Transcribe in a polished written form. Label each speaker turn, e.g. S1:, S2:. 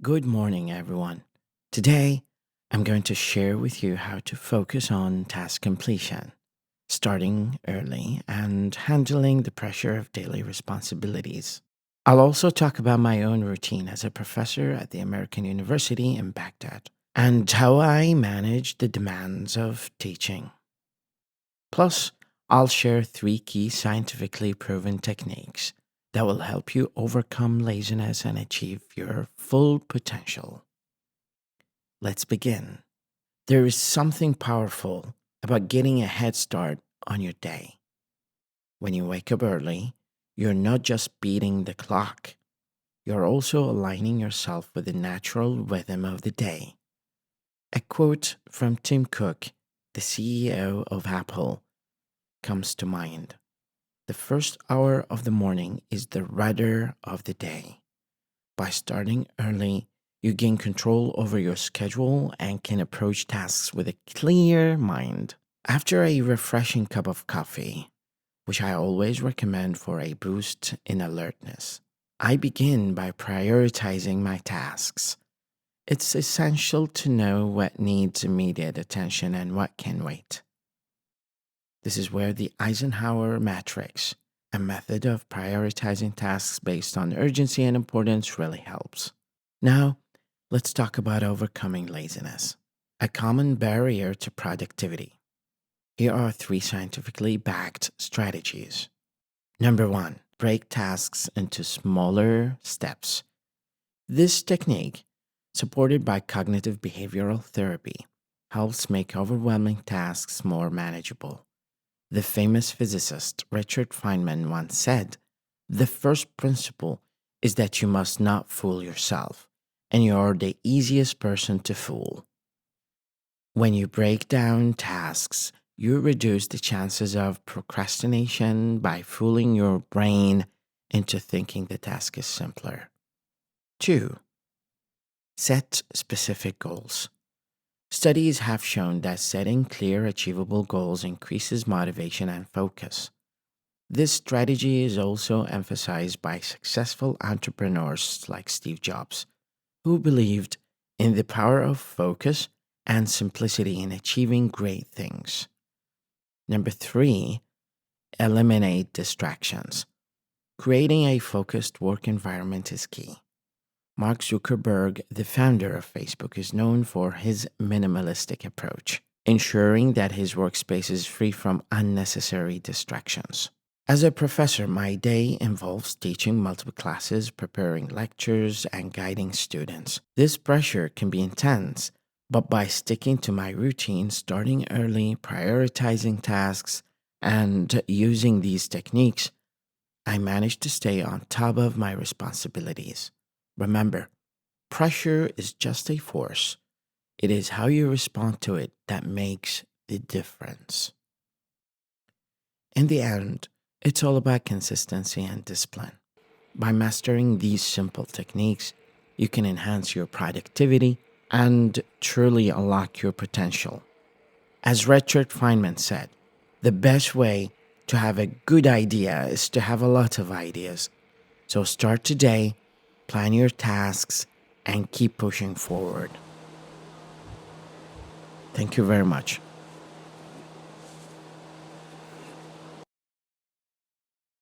S1: Good morning, everyone. Today, I'm going to share with you how to focus on task completion, starting early, and handling the pressure of daily responsibilities. I'll also talk about my own routine as a professor at the American University in Baghdad and how I manage the demands of teaching. Plus, I'll share three key scientifically proven techniques that will help you overcome laziness and achieve your full potential. Let's begin. There is something powerful about getting a head start on your day. When you wake up early, you're not just beating the clock, you're also aligning yourself with the natural rhythm of the day. A quote from Tim Cook, the CEO of Apple, comes to mind. The first hour of the morning is the rudder of the day. By starting early, you gain control over your schedule and can approach tasks with a clear mind. After a refreshing cup of coffee, which I always recommend for a boost in alertness, I begin by prioritizing my tasks. It's essential to know what needs immediate attention and what can wait. This is where the Eisenhower matrix, a method of prioritizing tasks based on urgency and importance, really helps. Now, let's talk about overcoming laziness, a common barrier to productivity. Here are three scientifically backed strategies. Number one, break tasks into smaller steps. This technique, supported by cognitive behavioral therapy, helps make overwhelming tasks more manageable. The famous physicist Richard Feynman once said, "The first principle is that you must not fool yourself, and you're the easiest person to fool." When you break down tasks, you reduce the chances of procrastination by fooling your brain into thinking the task is simpler. 2. Set specific goals. Studies have shown that setting clear, achievable goals increases motivation and focus. This strategy is also emphasized by successful entrepreneurs like Steve Jobs, who believed in the power of focus and simplicity in achieving great things. Number 3, eliminate distractions. Creating a focused work environment is key. Mark Zuckerberg, the founder of Facebook, is known for his minimalistic approach, ensuring that his workspace is free from unnecessary distractions. As a professor, my day involves teaching multiple classes, preparing lectures, and guiding students. This pressure can be intense, but by sticking to my routine, starting early, prioritizing tasks, and using these techniques, I manage to stay on top of my responsibilities. Remember, pressure is just a force. It is how you respond to it that makes the difference. In the end, it's all about consistency and discipline. By mastering these simple techniques, you can enhance your productivity and truly unlock your potential. As Richard Feynman said, the best way to have a good idea is to have a lot of ideas. So start today, plan your tasks, and keep pushing forward. Thank you very much.